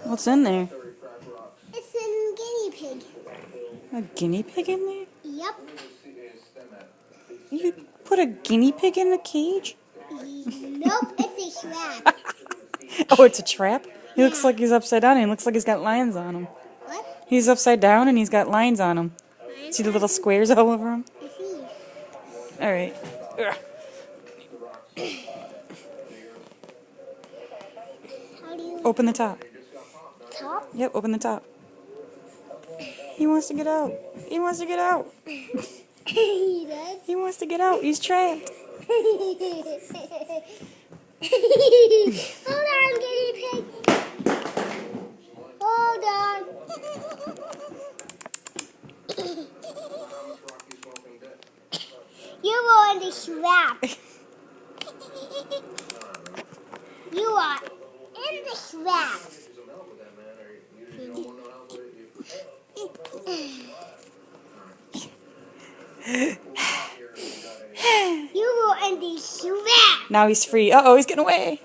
What's in there? It's a guinea pig. A guinea pig in there? Yep. You put a guinea pig in a cage? Nope, it's a trap. Oh, it's a trap? He looks Yeah. like he's upside down and he looks like he's got lines on him. What? He's upside down and he's got lines on him. See the little squares all over him? I see. Alright. How do you Open the top. top? Yep, open the top. He wants to get out. He wants to get out. He does. He wants to get out. He's trapped. Hold on, guinea pig. Hold on. You were in the trap. You are in the trap. You were in the trap. Now he's free. Uh-oh, he's getting away.